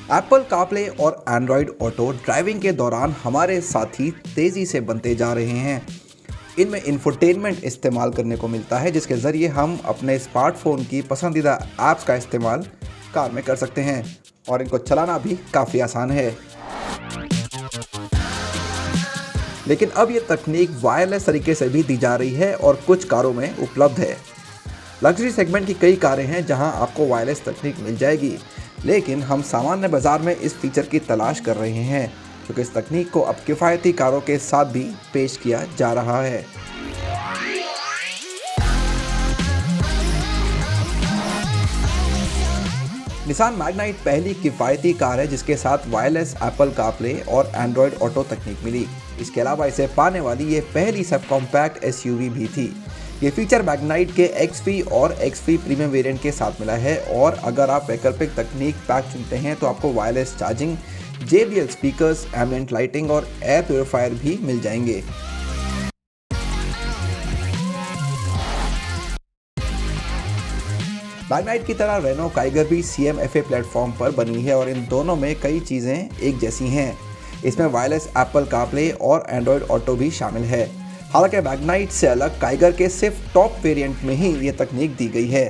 Apple CarPlay और Android auto driving के दौरान हमारे साथी तेज़ी से बनते जा रहे हैं। इनमें इंफोटेनमेंट इस्तेमाल करने को मिलता है, जिसके ज़रिए हम अपने स्मार्टफोन की पसंदीदा ऐप्स का इस्तेमाल कार में कर सकते हैं और इनको चलाना भी काफ़ी आसान है। लेकिन अब ये तकनीक वायरलेस तरीके से भी दी जा रही है और कुछ कारों में उपलब्ध है। लग्जरी सेगमेंट की कई कारें हैं जहां आपको वायरलेस तकनीक मिल जाएगी, लेकिन हम सामान्य बाजार में इस फीचर की तलाश कर रहे हैं, क्योंकि इस तकनीक को अब किफ़ायती कारों के साथ भी पेश किया जा रहा है। निसान मैग्नाइट पहली किफ़ायती कार है जिसके साथ वायरलेस एप्पल कारप्ले और एंड्रॉयड ऑटो तकनीक मिली। इसके अलावा इसे पाने वाली ये पहली सब कॉम्पैक्ट एसयूवी भी थी। ये फीचर मैग्नाइट के XV और XV प्रीमियम वेरिएंट के साथ मिला है और अगर आप वैकल्पिक तकनीक पैक चुनते हैं तो आपको wireless charging, JBL speakers, ambient lighting और एयर प्योरीफायर भी मिल जाएंगे। मैग्नाइट की तरह रेनो काइगर भी CMFA प्लेटफॉर्म पर बनी है और इन दोनों में कई चीज़ें एक जैसी हैं। इसमें वायरलेस एप्पल कारप्ले और एंड्रॉयड ऑटो भी शामिल है। हालांकि मैग्नाइट से अलग काइगर के सिर्फ टॉप वेरिएंट में ही ये तकनीक दी गई है।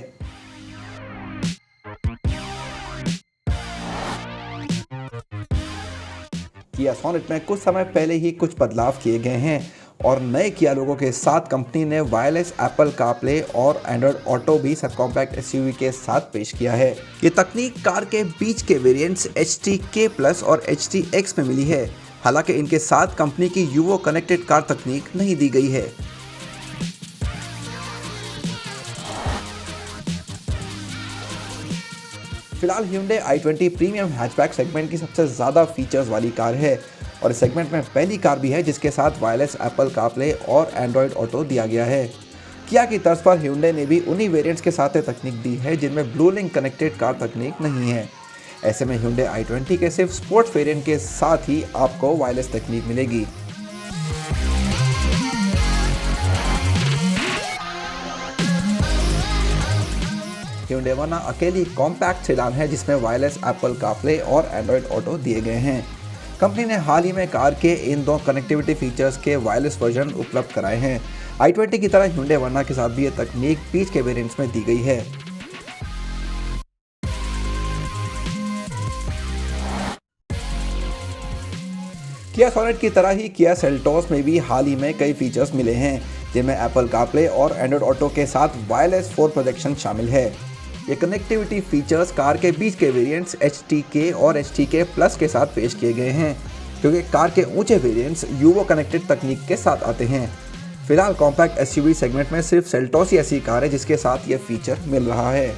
किया सोनेट में कुछ समय पहले ही कुछ बदलाव किए गए हैं और नए किया लोगों के साथ कंपनी ने वायरलेस एप्पल कारप्ले और एंड्रॉयड ऑटो भी सब कॉम्पैक्ट एसयूवी के साथ पेश किया है। ये तकनीक कार के बीच के वेरिएंट्स HTK+ और HTX में मिली है। हालांकि इनके साथ कंपनी की यूवो कनेक्टेड कार तकनीक नहीं दी गई है। फिलहाल Hyundai i20 premium hatchback segment की सबसे ज़्यादा फीचर्स वाली कार है और इस सेगमेंट में पहली कार भी है जिसके साथ वायरलेस एप्पल कारप्ले और एंड्रॉयड ऑटो दिया गया है। किया की तर्ज पर Hyundai ने भी उन्हीं वेरिएंट्स के साथ तकनीक दी है जिनमें ब्लू लिंक कनेक्टेड कार तकनीक नहीं है। ऐसे में Hyundai i20 के सिर्फ स्पोर्ट्स वेरिएंट के साथ ही आपको वायरलेस तकनीक मिलेगी। Hyundai Verna अकेली कॉम्पैक्ट सेडान है जिसमें वायरलेस एप्पल कारप्ले और एंड्रॉयड ऑटो दिए गए हैं। कंपनी ने हाल ही में कार के इन दो कनेक्टिविटी फीचर्स के वायरलेस वर्जन उपलब्ध कराए हैं। i20 की तरह Hyundai Verna के साथ भी ये तकनीक बीच के वेरिएंट्स में दी गई है। किया सोनेट की तरह ही किया सेल्टोस में भी हाल ही में कई फीचर्स मिले हैं जिनमें एप्पल कारप्ले और एंड्रॉयड ऑटो के साथ वायरलेस फोर प्रोजेक्शन शामिल है। ये कनेक्टिविटी फीचर्स कार के बीच के वेरिएंट्स HTK और HTK+ के साथ पेश किए गए हैं, क्योंकि कार के ऊंचे वेरिएंट्स यूवो कनेक्टेड तकनीक के साथ आते हैं। फिलहाल कॉम्पैक्ट एसयूवी सेगमेंट में सिर्फ सेल्टोस ही ऐसी कार है जिसके साथ ये फीचर मिल रहा है।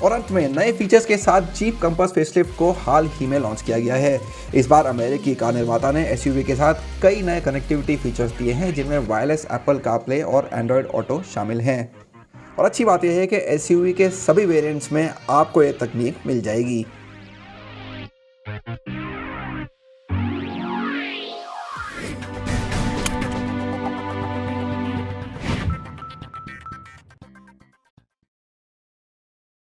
और अंत में नए फीचर्स के साथ जीप कंपास फेसलिफ्ट को हाल ही में लॉन्च किया गया है। इस बार अमेरिकी कार निर्माता ने एसयूवी के साथ कई नए कनेक्टिविटी फीचर्स दिए हैं जिनमें वायरलेस एप्पल कारप्ले और एंड्रॉयड ऑटो शामिल हैं। और अच्छी बात यह है कि एसयूवी के सभी वेरिएंट्स में आपको ये तकनीक मिल जाएगी।